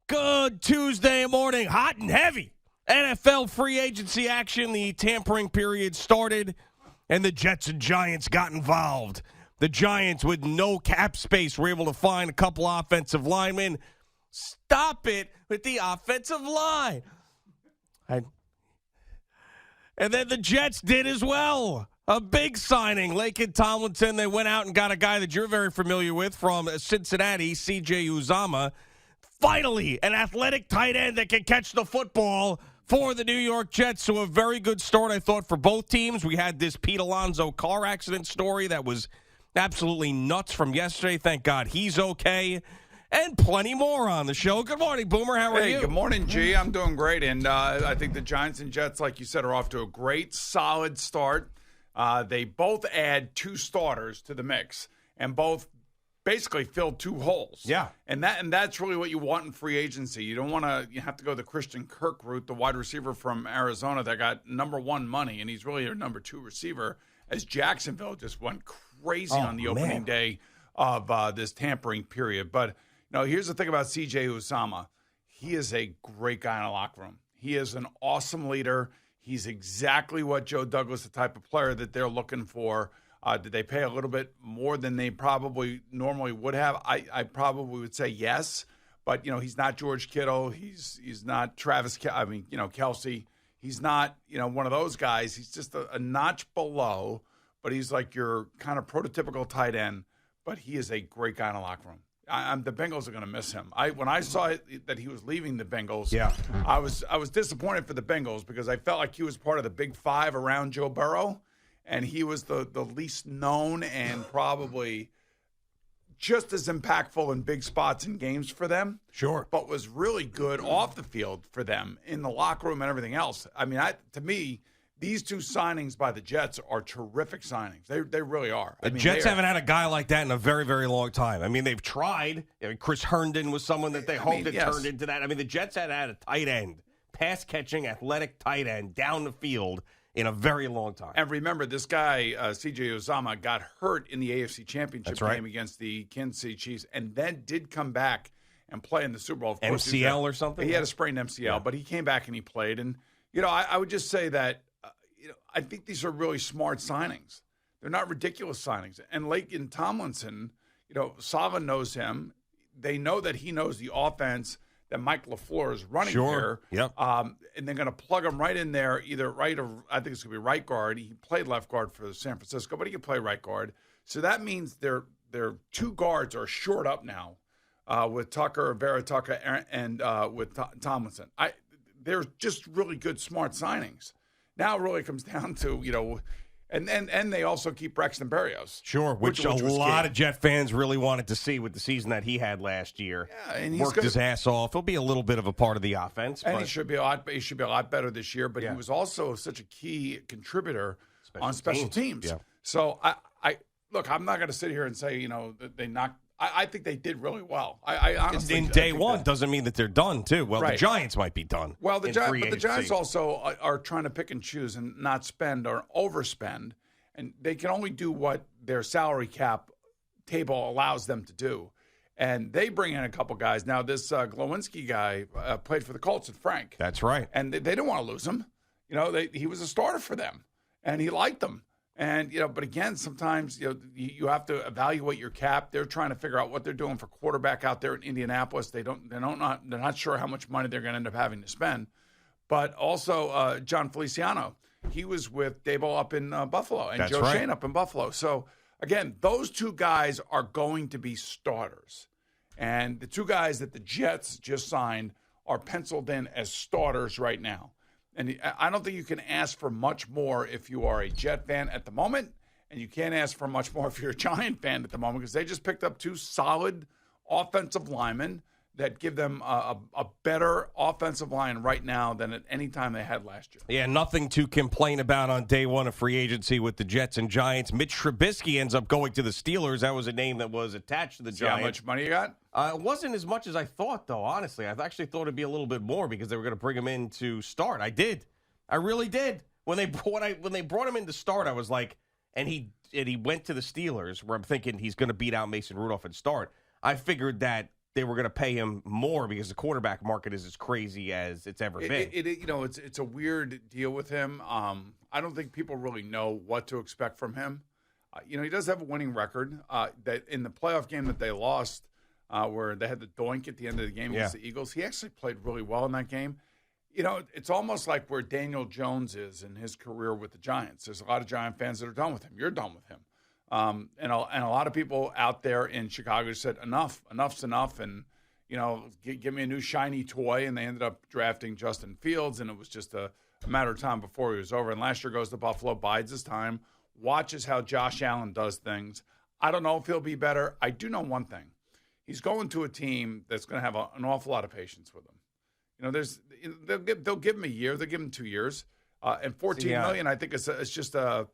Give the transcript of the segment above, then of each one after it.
Good Tuesday morning, hot and heavy. NFL free agency action. The tampering period started, and the Jets and Giants got involved. The Giants, with no cap space, were able to find a couple offensive linemen. Stop it with the offensive line. And then the Jets did as well. A big signing, Laken Tomlinson. They went out and got a guy that you're very familiar with from Cincinnati, C.J. Uzomah. Finally, an athletic tight end that can catch the football for the New York Jets. So a very good start, I thought, for both teams. We had this Pete Alonso car accident story that was absolutely nuts from yesterday. Thank God he's okay. And plenty more on the show. Good morning, Boomer. How are you? Hey, good morning, G. I'm doing great. And I think the Giants and Jets, like you said, are off to a great, solid start. They both add two starters to the mix and both basically filled two holes. Yeah. And that's really what you want in free agency. You don't want to you have to go the Christian Kirk route, the wide receiver from Arizona that got number one money, and he's really your number two receiver, as Jacksonville just went crazy on the opening day of this tampering period. But here's the thing about C.J. Uzomah. He is a great guy in the locker room. He is an awesome leader. He's exactly what Joe Douglas, the type of player that they're looking for. Did they pay a little bit more than they probably normally would have? I probably would say yes. But, he's not George Kittle. He's not Travis Kelce. He's not, one of those guys. He's just a notch below. But he's like your kind of prototypical tight end. But he is a great guy in the locker room. The Bengals are going to miss him. When I saw that he was leaving the Bengals, I was disappointed for the Bengals because I felt like he was part of the Big Five around Joe Burrow, and he was the least known and probably just as impactful in big spots in games for them. Sure. But was really good off the field for them in the locker room and everything else. I mean, to me, these two signings by the Jets are terrific signings. They really are. The Jets haven't had a guy like that in a very, very long time. I mean, they've tried. Chris Herndon was someone that they hoped turned into that. I mean, the Jets had a tight end, pass-catching, athletic tight end down the field in a very long time. And remember, this guy, C.J. Uzomah, got hurt in the AFC Championship game against the Kansas City Chiefs and then did come back and play in the Super Bowl. Of course, MCL or something? He had a sprained MCL, but he came back and he played. And, I would just say that I think these are really smart signings. They're not ridiculous signings. And Laken Tomlinson, Saleh knows him. They know that he knows the offense that Mike LaFleur is running here. Yep. And they're going to plug him right in there, either right or I think it's going to be right guard. He played left guard for San Francisco, but he can play right guard. So that means their two guards are short up now with Tucker, Vera-Tucker, and with Tomlinson. They're just really good, smart signings. Now it really comes down to, and they also keep Braxton Berrios. Sure, which a lot of Jet fans really wanted to see with the season that he had last year. Yeah, and worked his ass off. He'll be a little bit of a part of the offense. And he should be a lot better this year, but he was also such a key contributor on special teams. Yeah. So I look, I'm not going to sit here and say, that they knocked. I think they did really well. I honestly in day one doesn't mean that they're done too. Well, the Giants might be done. Well, the Giants also are trying to pick and choose and not spend or overspend, and they can only do what their salary cap table allows them to do. And they bring in a couple guys. Now, this Glowinski guy played for the Colts at Frank. That's right. And they didn't want to lose him. He was a starter for them, and he liked them. And, but again, sometimes, you have to evaluate your cap. They're trying to figure out what they're doing for quarterback out there in Indianapolis. They're not sure how much money they're going to end up having to spend. But also John Feliciano, he was with Daboll up in Buffalo and Joe Shane up in Buffalo. So again, those two guys are going to be starters. And the two guys that the Jets just signed are penciled in as starters right now. And I don't think you can ask for much more if you are a Jet fan at the moment, and you can't ask for much more if you're a Giant fan at the moment because they just picked up two solid offensive linemen that give them a better offensive line right now than at any time they had last year. Yeah, nothing to complain about on day one of free agency with the Jets and Giants. Mitch Trubisky ends up going to the Steelers. That was a name that was attached to the Giants. How much money you got? It wasn't as much as I thought, though, honestly. I actually thought it'd be a little bit more because they were going to bring him in to start. I did. I really did. When they brought him in to start, I was like, and he went to the Steelers, where I'm thinking he's going to beat out Mason Rudolph and start. I figured that they were going to pay him more because the quarterback market is as crazy as it's ever been. It's a weird deal with him. I don't think people really know what to expect from him. He does have a winning record. That in the playoff game that they lost, where they had the doink at the end of the game against the Eagles, he actually played really well in that game. It's almost like where Daniel Jones is in his career with the Giants. There's a lot of Giant fans that are done with him. You're done with him. And a lot of people out there in Chicago said, enough's enough, and, give me a new shiny toy, and they ended up drafting Justin Fields, and it was just a matter of time before he was over. And last year goes to Buffalo, bides his time, watches how Josh Allen does things. I don't know if he'll be better. I do know one thing. He's going to a team that's going to have an awful lot of patience with him. They'll give him a year. They'll give him 2 years. And $14 million, I think it's just a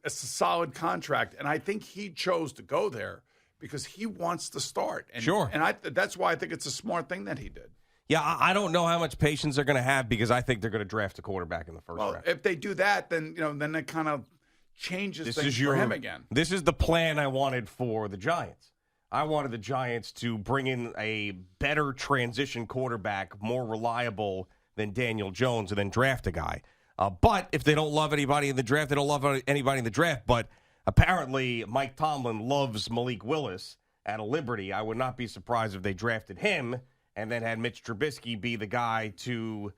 solid contract. And I think he chose to go there because he wants to start. And, sure. And that's why I think it's a smart thing that he did. Yeah, I don't know how much patience they're going to have because I think they're going to draft a quarterback in the first round. If they do that, then then it kind of changes things for him again. This is the plan I wanted for the Giants. I wanted the Giants to bring in a better transition quarterback, more reliable than Daniel Jones, and then draft a guy. But if they don't love anybody in the draft, they don't love anybody in the draft. But apparently Mike Tomlin loves Malik Willis out of Liberty. I would not be surprised if they drafted him and then had Mitch Trubisky be the guy to,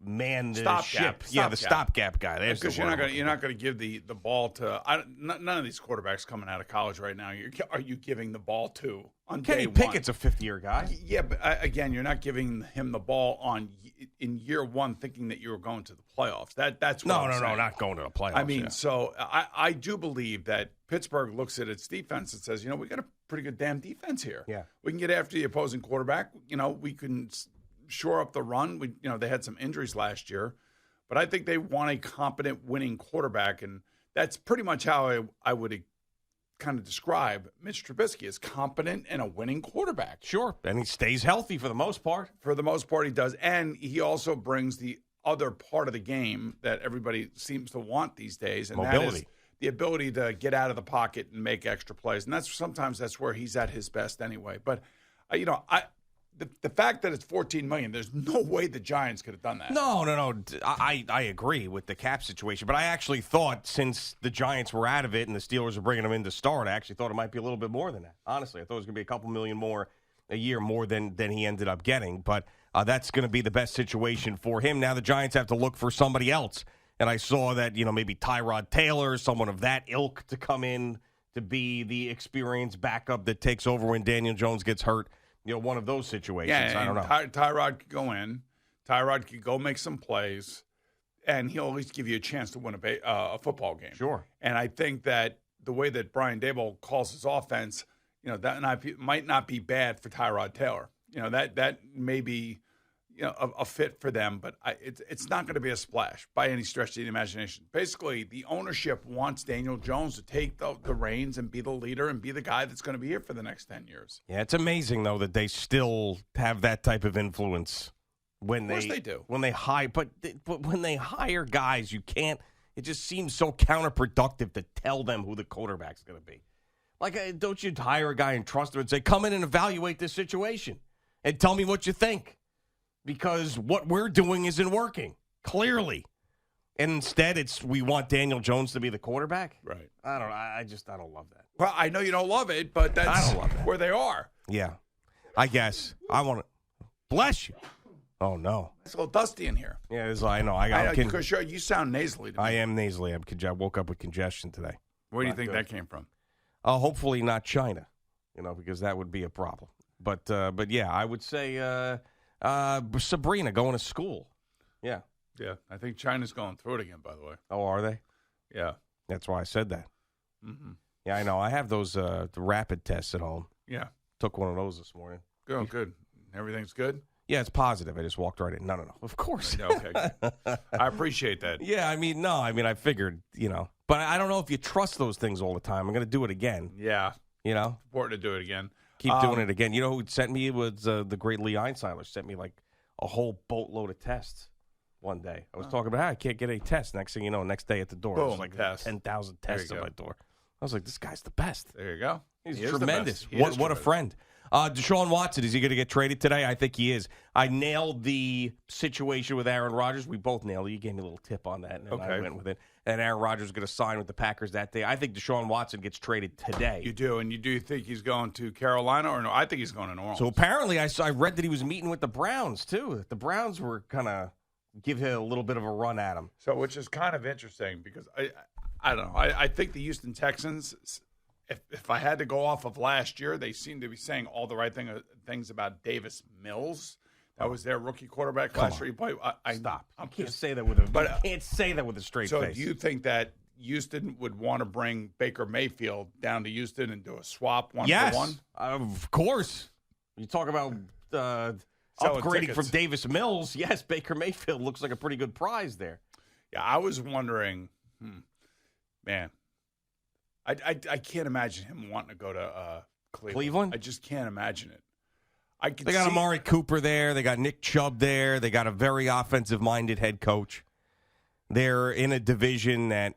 man the ship. The stopgap guy. Because you're not going to give the ball to none of these quarterbacks coming out of college right now. Are you giving the ball to on Kenny day Pickett's a fifth-year guy. Yeah, but again, you're not giving him the ball in year one, thinking that you were going to the playoffs. That's what I'm saying. Not going to the playoffs. So I do believe that Pittsburgh looks at its defense and says, we got a pretty good damn defense here. Yeah, we can get after the opposing quarterback. We can shore up the run. They had some injuries last year, but I think they want a competent, winning quarterback, and that's pretty much how I would kind of describe Mitch Trubisky as competent and a winning quarterback. Sure, and he stays healthy for the most part. For the most part, he does, and he also brings the other part of the game that everybody seems to want these days, and mobility. That is the ability to get out of the pocket and make extra plays, and sometimes that's where he's at his best anyway. But the fact that it's $14 million, there's no way the Giants could have done that. No. I agree with the cap situation, but I actually thought since the Giants were out of it and the Steelers were bringing them in to start, I actually thought it might be a little bit more than that. Honestly, I thought it was going to be a couple million more a year more than he ended up getting, but that's going to be the best situation for him. Now the Giants have to look for somebody else, and I saw that maybe Tyrod Taylor, someone of that ilk, to come in to be the experienced backup that takes over when Daniel Jones gets hurt. One of those situations. Yeah, I don't know. Tyrod could go in. Tyrod could go make some plays, and he'll at least give you a chance to win a football game. Sure. And I think that the way that Brian Daboll calls his offense, that might not be bad for Tyrod Taylor. That may be a fit for them, but it's not going to be a splash by any stretch of the imagination. Basically, the ownership wants Daniel Jones to take the reins and be the leader and be the guy that's going to be here for the next 10 years. Yeah, it's amazing, though, that they still have that type of influence. Of course they do. When they hire, but when they hire guys, you can't. It just seems so counterproductive to tell them who the quarterback's going to be. Like, don't you hire a guy and trust him and say, come in and evaluate this situation and tell me what you think? Because what we're doing isn't working, clearly. And instead, we want Daniel Jones to be the quarterback? Right. I don't love that. Well, I know you don't love it, but that's where they are. Yeah. I guess. I want to. Bless you. Oh, no. It's a little dusty in here. Yeah, I know. Because you sound nasally to me. I am nasally. I woke up with congestion today. Where do you think that came from? Hopefully not China, because that would be a problem. But yeah, I would say Sabrina going to school. Yeah. Yeah. I think China's going through it again, by the way. Oh, are they? Yeah. That's why I said that. Mm-hmm. Yeah, I know. I have those the rapid tests at home. Yeah. Took one of those this morning. Good. Everything's good? Yeah, it's positive. I just walked right in. No. Of course. Okay. I appreciate that. Yeah, I figured, But I don't know if you trust those things all the time. I'm going to do it again. Yeah. Important to do it again. Keep doing it again. You know who sent me was the great Lee Einsiler. Sent me like a whole boatload of tests one day. I was talking about how I can't get any tests. Next thing you know, next day at the door, boom, it was like 10,000 tests at my door. I was like, this guy's the best. There you go. He's tremendous. What a friend. Deshaun Watson, is he going to get traded today? I think he is. I nailed the situation with Aaron Rodgers. We both nailed it. You gave me a little tip on that, and then I went with it. And Aaron Rodgers is going to sign with the Packers that day. I think Deshaun Watson gets traded today. You do, and you do think he's going to Carolina or no? I think he's going to New Orleans. So apparently I read that he was meeting with the Browns, too. The Browns were kind of give him a little bit of a run at him. So, which is kind of interesting because I don't know. I think the Houston Texans, if I had to go off of last year, they seem to be saying all the right things about Davis Mills. That was their rookie quarterback last year. Stop. I can't say that with a straight so face. Do you think that Houston would want to bring Baker Mayfield down to Houston and do a swap one for one? Of course. You talk about upgrading from Davis Mills. Yes, Baker Mayfield looks like a pretty good prize there. Yeah, I was wondering, man, I can't imagine him wanting to go to Cleveland. I just can't imagine it. They got Amari Cooper there. They got Nick Chubb there. They got a very offensive-minded head coach. They're in a division that,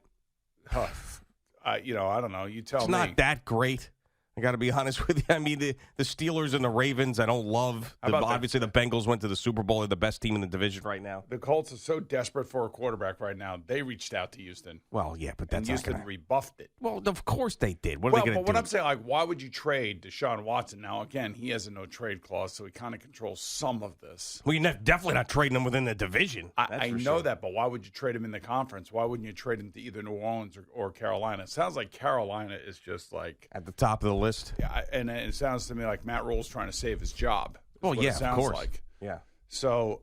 I don't know. You tell me. It's not that great. I got to be honest with you. I mean, the Steelers and the Ravens, I don't love. Obviously, the Bengals went to the Super Bowl. They're the best team in the division right now. The Colts are so desperate for a quarterback right now. They reached out to Houston. Well, yeah, but that's Houston rebuffed it. Well, of course they did. What are they going to do? What I'm saying, why would you trade Deshaun Watson? Now, again, he has a no-trade clause, so he kind of controls some of this. Well, you're definitely not trading him within the division. I know that, but why would you trade him in the conference? Why wouldn't you trade him to either New Orleans or Carolina? It sounds like Carolina is just like at the top of the list. Yeah, and it sounds to me like Matt Rule's trying to save his job. Well, yeah, of course. Like. Yeah. So,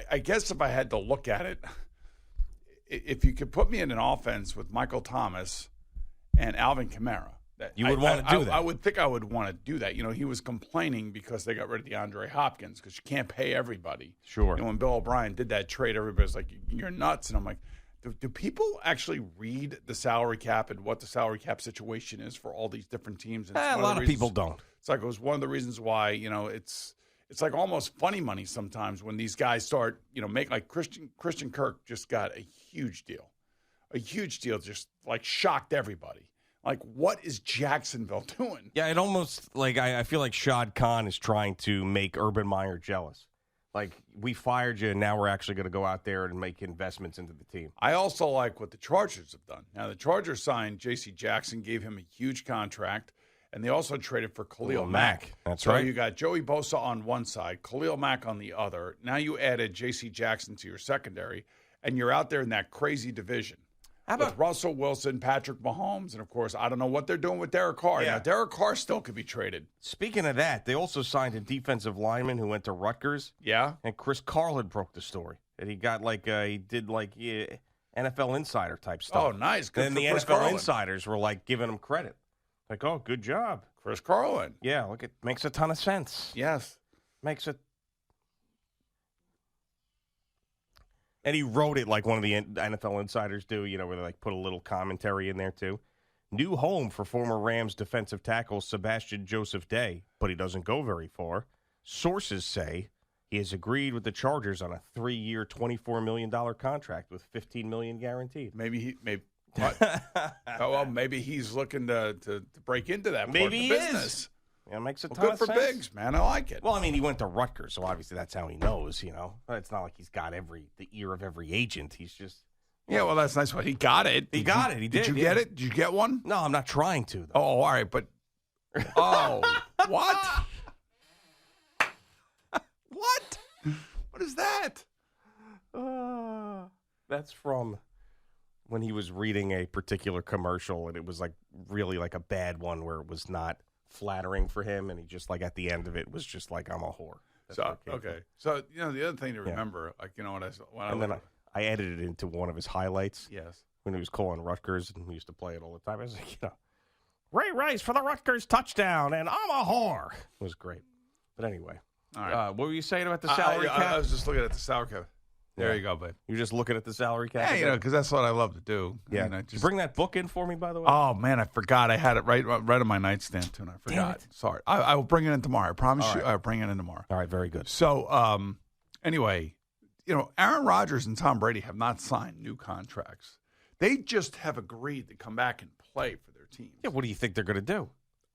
I guess if I had to look at it, if you could put me in an offense with Michael Thomas and Alvin Kamara, you would want to do that. I would think I would want to do that. He was complaining because they got rid of DeAndre Hopkins because you can't pay everybody. Sure. When Bill O'Brien did that trade, everybody's like, "You're nuts," and I'm like. Do people actually read the salary cap and what the salary cap situation is for all these different teams? And a lot of people don't. It's like it was one of the reasons why it's like almost funny money sometimes when these guys start make like Christian Kirk just got a huge deal, just like shocked everybody. Like, what is Jacksonville doing? Yeah, it almost like I feel like Shad Khan is trying to make Urban Meyer jealous. Like, we fired you, and now we're actually going to go out there and make investments into the team. I also like what the Chargers have done. Now, the Chargers signed J.C. Jackson, gave him a huge contract, and they also traded for Khalil Mack. That's right. So you got Joey Bosa on one side, Khalil Mack on the other. Now you added J.C. Jackson to your secondary, and you're out there in that crazy division. With Russell Wilson, Patrick Mahomes, and, of course, I don't know what they're doing with Derek Carr. Yeah. Now, Derek Carr still could be traded. Speaking of that, they also signed a defensive lineman who went to Rutgers. Yeah. And Chris Carlin broke the story. And he got NFL Insider type stuff. Oh, nice. Good and for the Chris NFL Carlin. Insiders were, giving him credit. Like, oh, good job. Chris Carlin. Yeah, look, it makes a ton of sense. Yes. And he wrote it like one of the NFL insiders do, where they put a little commentary in there too. New home for former Rams defensive tackle Sebastian Joseph Day, but he doesn't go very far. Sources say he has agreed with the Chargers on a 3-year, $24 million contract with $15 million guaranteed. Maybe he's looking to break into that part of the business. Yeah, it makes a ton of sense. Good for Biggs, man. I like it. Well, I mean, he went to Rutgers, so obviously that's how he knows, It's not like he's got the ear of every agent. He's just... Yeah, well, that's nice. He got it. He got it. He did. Did you get it? Did you get one? No, I'm not trying to, though. Oh, all right, but... Oh, what? What? What is that? That's from when he was reading a particular commercial, and it was really a bad one where it was not flattering for him, and he just at the end of it was just like, I'm a whore. Okay. So, the other thing to remember, I edited it into one of his highlights. Yes. When he was calling Rutgers, and we used to play it all the time. I was like, Ray Rice for the Rutgers touchdown, and I'm a whore. It was great. But anyway. All right. What were you saying about the salary cap? I was just looking at the salary cap. There you go, babe. You're just looking at the salary cap? Yeah, because that's what I love to do. Yeah. Did you bring that book in for me, by the way? Oh, man, I forgot. I had it right on my nightstand, too, and I forgot. Sorry. I will bring it in tomorrow. I promise you I'll bring it in tomorrow. All right, very good. So, anyway, Aaron Rodgers and Tom Brady have not signed new contracts. They just have agreed to come back and play for their teams. Yeah, what do you think they're going to do?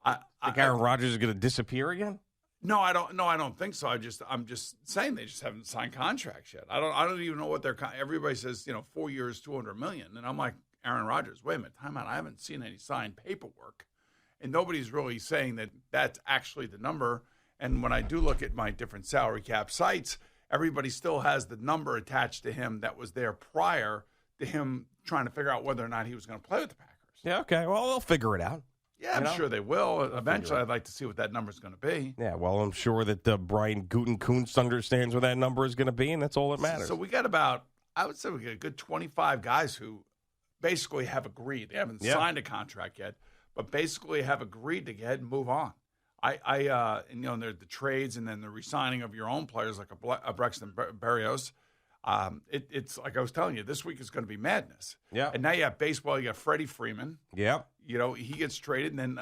Think Aaron Rodgers is going to disappear again? No, I don't. No, I don't think so. I'm just saying they just haven't signed contracts yet. I don't even know what their. Everybody says 4 years, $200 million, and I'm like Aaron Rodgers. Wait a minute, time out. I haven't seen any signed paperwork, and nobody's really saying that that's actually the number. And when I do look at my different salary cap sites, everybody still has the number attached to him that was there prior to him trying to figure out whether or not he was going to play with the Packers. Yeah, okay. Well, they'll figure it out. Yeah, I'm sure they will. Eventually, I'd like to see what that number is going to be. Yeah, well, I'm sure that Brian Gutekunst understands what that number is going to be, and that's all that matters. So we got I would say we got a good 25 guys who basically have agreed. They haven't signed a contract yet, but basically have agreed to go ahead and move on. And there's the trades and then the re-signing of your own players like a Braxton Berrios. It's like I was telling you, this week is going to be madness. Yeah. And now you have baseball. You got Freddie Freeman. Yeah. He gets traded, and then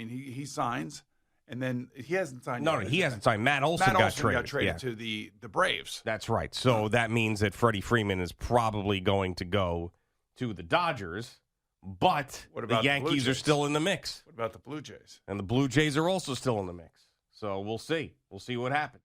he signs, and then he hasn't signed. No, he hasn't signed. Matt Olson got traded to the Braves. That's right. So that means that Freddie Freeman is probably going to go to the Dodgers, but the Yankees are still in the mix. What about the Blue Jays? And the Blue Jays are also still in the mix. So we'll see. We'll see what happens.